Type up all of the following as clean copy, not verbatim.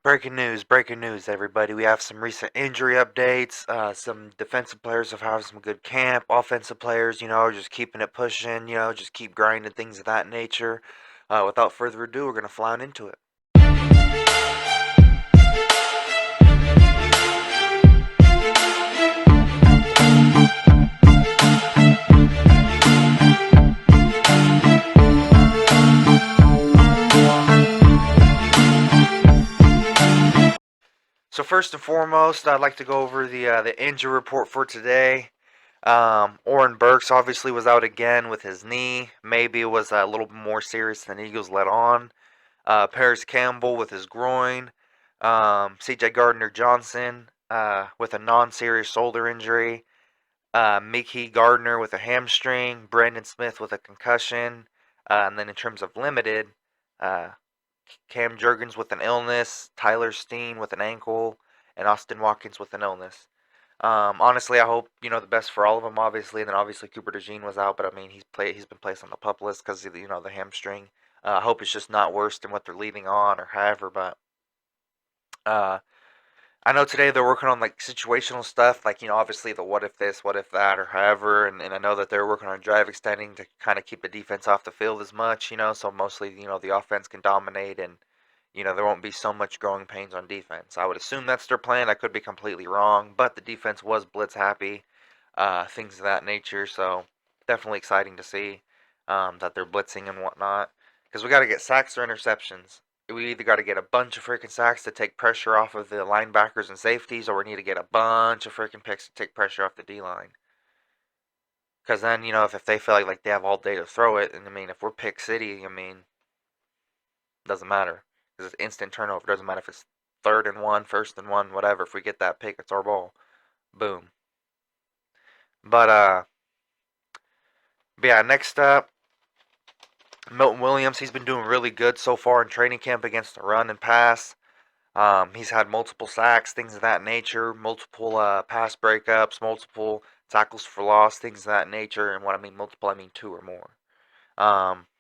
Breaking news, everybody. We have some recent injury updates. Some defensive players have had some good camp. Offensive players, are just keeping it pushing, just keep grinding, things of that nature. Without further ado, we're going to fly on into it. So first and foremost, I'd like to go over the injury report for today. Oren Burks obviously was out again with his knee. Maybe it was a little more serious than Eagles let on. Paris Campbell with his groin. C.J. Gardner-Johnson with a non-serious shoulder injury. Mickey Gardner with a hamstring. Brandon Smith with a concussion. And then in terms of limited, uh, Cam Jurgens with an illness. Tyler Steen with an ankle. And Austin Watkins with an illness. Honestly, I hope the best for all of them. Obviously, and then obviously Cooper DeJean was out, but I mean he's been placed on the pup list because the hamstring. I hope it's just not worse than what they're leaving on or however. But uh, I know today they're working on like situational stuff, like obviously the what if this, what if that, or however. And I know that they're working on drive extending to kind of keep the defense off the field as much, so mostly the offense can dominate and there won't be so much growing pains on defense. I would assume that's their plan. I could be completely wrong, but the defense was blitz happy, things of that nature. So definitely exciting to see that they're blitzing and whatnot. Because we got to get sacks or interceptions. We either got to get a bunch of freaking sacks to take pressure off of the linebackers and safeties, or we need to get a bunch of freaking picks to take pressure off the D line. Because then, if they feel like they have all day to throw it, and I mean, if we're pick city, I mean, doesn't matter. Because it's instant turnover. Doesn't matter if it's third and one, first and one, whatever. If we get that pick, it's our ball. Boom. But yeah. Next up, Milton Williams. He's been doing really good so far in training camp against the run and pass. He's had multiple sacks, things of that nature, multiple pass breakups, multiple tackles for loss, things of that nature. And when I mean multiple, I mean two or more.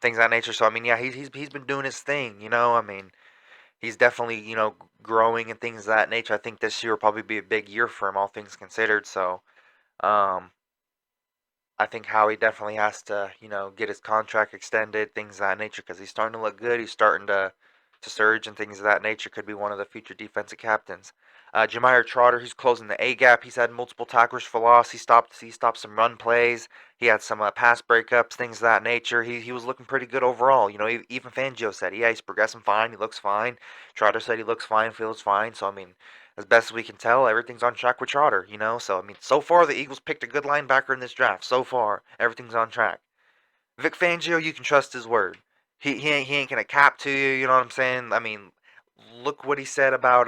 Things of that nature. So I mean, yeah, he's been doing his thing. I mean, he's definitely growing and things of that nature. I think this year will probably be a big year for him, all things considered. So um, I think Howie definitely has to get his contract extended, things of that nature, because he's starting to look good. He's starting to surge and things of that nature. Could be one of the future defensive captains. Jamire Trotter, he's closing the A gap. He's had multiple tackles for loss. He stopped some run plays. He had some pass breakups, things of that nature. He was looking pretty good overall. Even Fangio said, yeah, he's progressing fine. He looks fine. Trotter said he looks fine, feels fine. So I mean, as best as we can tell, everything's on track with Trotter. So I mean, so far the Eagles picked a good linebacker in this draft. So far, everything's on track. Vic Fangio, you can trust his word. He ain't gonna cap to you. You know what I'm saying? I mean, look what he said about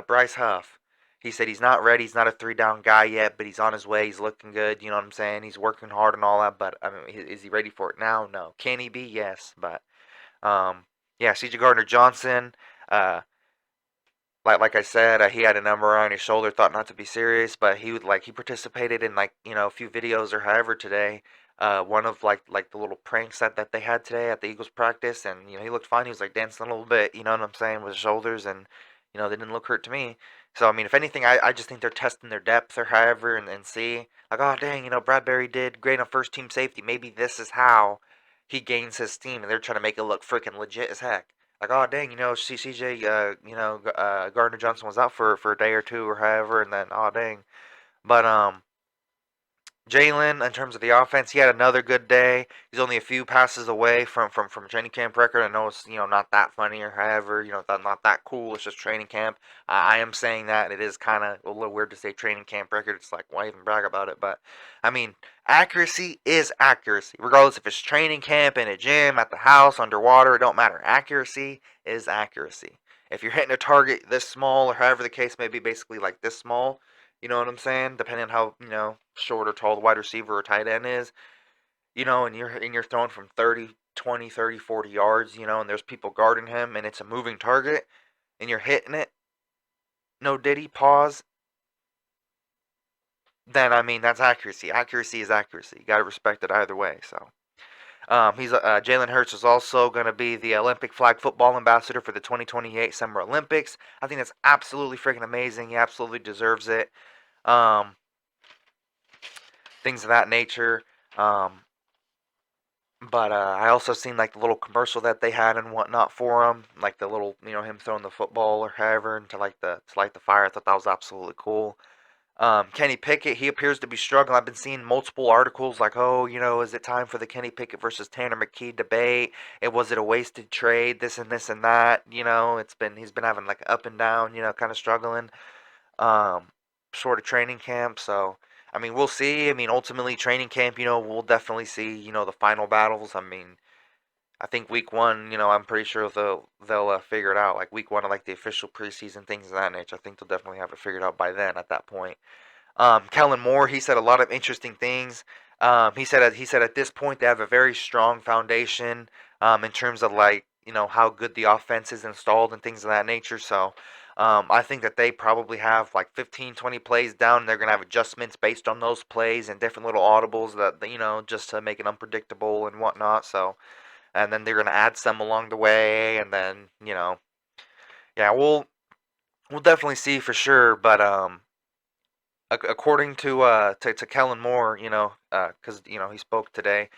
Bryce Huff. He said he's not ready. He's not a three down guy yet, but he's on his way. He's looking good. You know what I'm saying? He's working hard and all that. But I mean, is he ready for it now? No. Can he be? Yes. But yeah. C.J. Gardner Johnson. Like I said, he had a number on his shoulder, thought not to be serious, but he participated in a few videos or however today. One of like the little pranks that they had today at the Eagles practice, and he looked fine. He was like dancing a little bit, you know what I'm saying, with his shoulders, and they didn't look hurt to me. So I mean, if anything, I just think they're testing their depth or however, and see like, oh dang, Bradbury did great on first team safety. Maybe this is how he gains his steam, and they're trying to make it look freaking legit as heck. Like, oh dang, CJ, Gardner Johnson was out for a day or two or however, and then oh dang, but Jalen, in terms of the offense, he had another good day. He's only a few passes away from training camp record. I know it's not that funny or however, not that cool. It's just training camp. I am saying that it is kind of a little weird to say training camp record. It's like why even brag about it? But I mean, accuracy is accuracy, regardless if it's training camp in a gym, at the house, underwater. It don't matter. Accuracy is accuracy. If you're hitting a target this small or however the case may be, basically like this small, you know what I'm saying? Depending on how, short or tall the wide receiver or tight end is, and you're throwing from 30, 20, 30, 40 yards, and there's people guarding him and it's a moving target and you're hitting it, no diddy, pause, then I mean that's accuracy. Accuracy is accuracy. You got to respect it either way. So, Jalen Hurts is also going to be the Olympic flag football ambassador for the 2028 Summer Olympics. I think that's absolutely freaking amazing. He absolutely deserves it. Um, Things of that nature. Um, but I also seen like the little commercial that they had and whatnot for him, like the little him throwing the football or however into like the to light the fire. I thought that was absolutely cool. Kenny Pickett, he appears to be struggling. I've been seeing multiple articles like, oh, is it time for the Kenny Pickett versus Tanner McKee debate? Was it a wasted trade? This and that. He's been having like up and down. Kind of struggling. Um, Sort of training camp. So I mean, we'll see. I mean, ultimately training camp. We'll definitely see. The final battles. I mean, I think week one. I'm pretty sure they'll figure it out. Like week one of like the official preseason things of that nature. I think they'll definitely have it figured out by then. At that point. Kellen Moore, he said a lot of interesting things. He said at this point they have a very strong foundation in terms of like how good the offense is installed and things of that nature. So I think that they probably have like 15, 20 plays down. And they're gonna have adjustments based on those plays and different little audibles that just to make it unpredictable and whatnot. So and then they're gonna add some along the way, and then yeah, we'll definitely see for sure. But according to Kellen Moore, because he spoke today,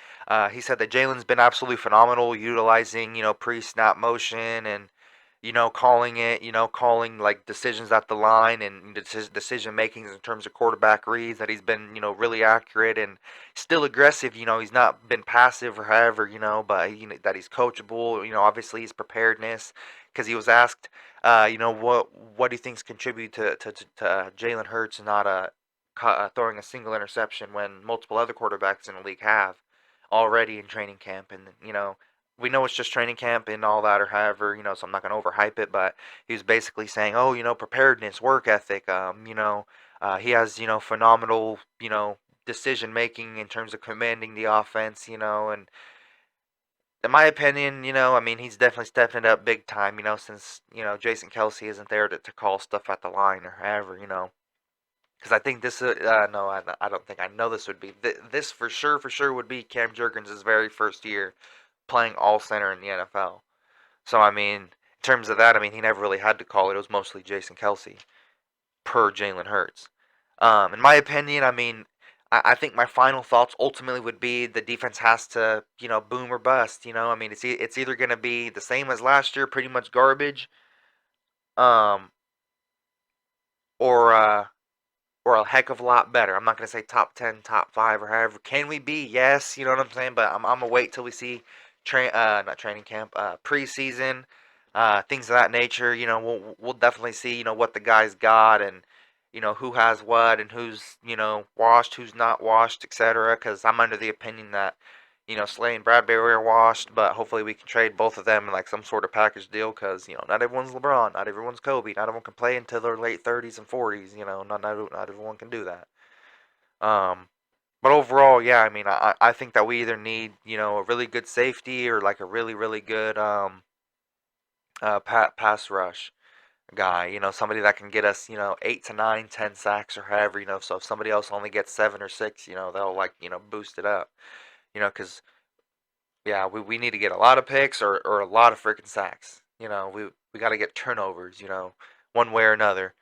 he said that Jalen's been absolutely phenomenal, utilizing pre-snap motion and calling like decisions at the line and decision makings in terms of quarterback reads. That he's been really accurate and still aggressive. He's not been passive or however but that he's coachable. Obviously his preparedness, because he was asked what do you think's contribute to Jalen Hurts not throwing a single interception when multiple other quarterbacks in the league have already in training camp. And we know it's just training camp and all that or however so I'm not going to overhype it, but he was basically saying, oh, preparedness, work ethic, he has phenomenal decision making in terms of commanding the offense, and in my opinion, I mean, he's definitely stepping it up big time, since, Jason Kelsey isn't there to call stuff at the line or however, because I think this, no, I don't think I know this would be, this for sure would be Cam Jurgens' very first year playing all center in the NFL. So, I mean, in terms of that, I mean, he never really had to call it. It was mostly Jason Kelsey per Jalen Hurts. In my opinion, I mean, I think my final thoughts ultimately would be the defense has to, boom or bust. I mean, it's either going to be the same as last year, pretty much garbage, um, or or a heck of a lot better. I'm not gonna say top 10, top 5, or however. Can we be? Yes, you know what I'm saying. But I'm gonna wait till we see not training camp, preseason, things of that nature. We'll definitely see what the guys got and who has what and who's washed, who's not washed, etc. Because I'm under the opinion that Slay and Bradbury are washed, but hopefully we can trade both of them in like some sort of package deal because not everyone's LeBron, not everyone's Kobe, not everyone can play until their late 30s and 40s. Not everyone can do that. Um, but overall, yeah, I mean, I think that we either need a really good safety or like a really good pass rush guy. Somebody that can get us 8 to 9, 10 sacks or however. So if somebody else only gets 7 or 6, they'll like boost it up. Because yeah, we need to get a lot of picks or a lot of freaking sacks. We got to get turnovers, one way or another.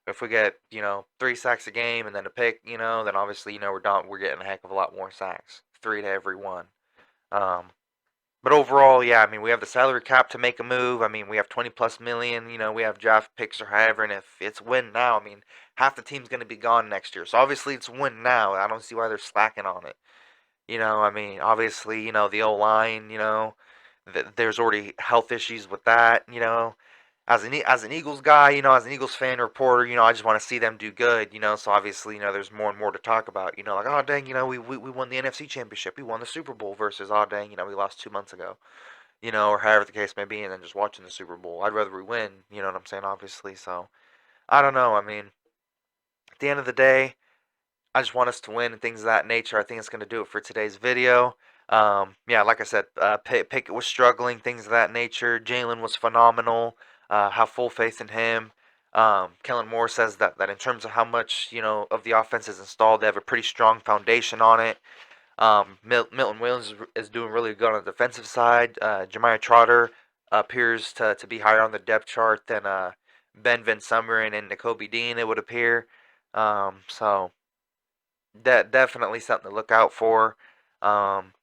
If we get, 3 sacks a game and then a pick, then obviously, we're getting a heck of a lot more sacks. 3 to every 1. Um, but overall, yeah, I mean, we have the salary cap to make a move. I mean, we have 20 plus million, we have draft picks or however, and if it's win now, I mean, half the team's going to be gone next year. So obviously it's win now. I don't see why they're slacking on it. I mean, obviously, the O line, there's already health issues with that. As an Eagles guy, as an Eagles fan reporter, I just want to see them do good. So obviously, there's more and more to talk about. Like, oh dang, we won the NFC Championship, we won the Super Bowl versus oh dang, we lost 2 months ago. Or however the case may be, and then just watching the Super Bowl. I'd rather we win. You know what I'm saying? Obviously, so I don't know. I mean, at the end of the day, I just want us to win and things of that nature. I think it's going to do it for today's video. Yeah, like I said, Pickett was struggling, things of that nature. Jalen was phenomenal. Have full faith in him. Kellen Moore says that in terms of how much of the offense is installed, they have a pretty strong foundation on it. Milton Williams is doing really good on the defensive side. Jemiah Trotter appears to be higher on the depth chart than Ben Van Sumeren and Nakobe Dean, it would appear. So that definitely something to look out for. Um,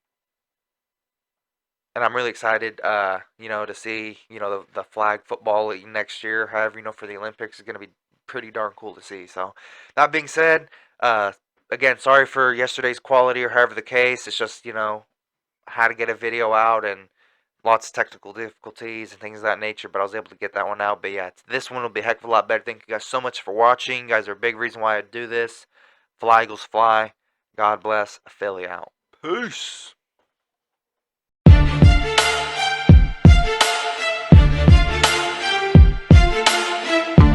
and I'm really excited, to see, the flag football league next year. However, for the Olympics is going to be pretty darn cool to see. So, that being said, uh, again, sorry for yesterday's quality or however the case. It's just, how to get a video out and lots of technical difficulties and things of that nature, but I was able to get that one out. But yeah, this one will be a heck of a lot better. Thank you guys so much for watching. You guys are a big reason why I do this. Fly Eagles fly. God bless. Philly out. Peace.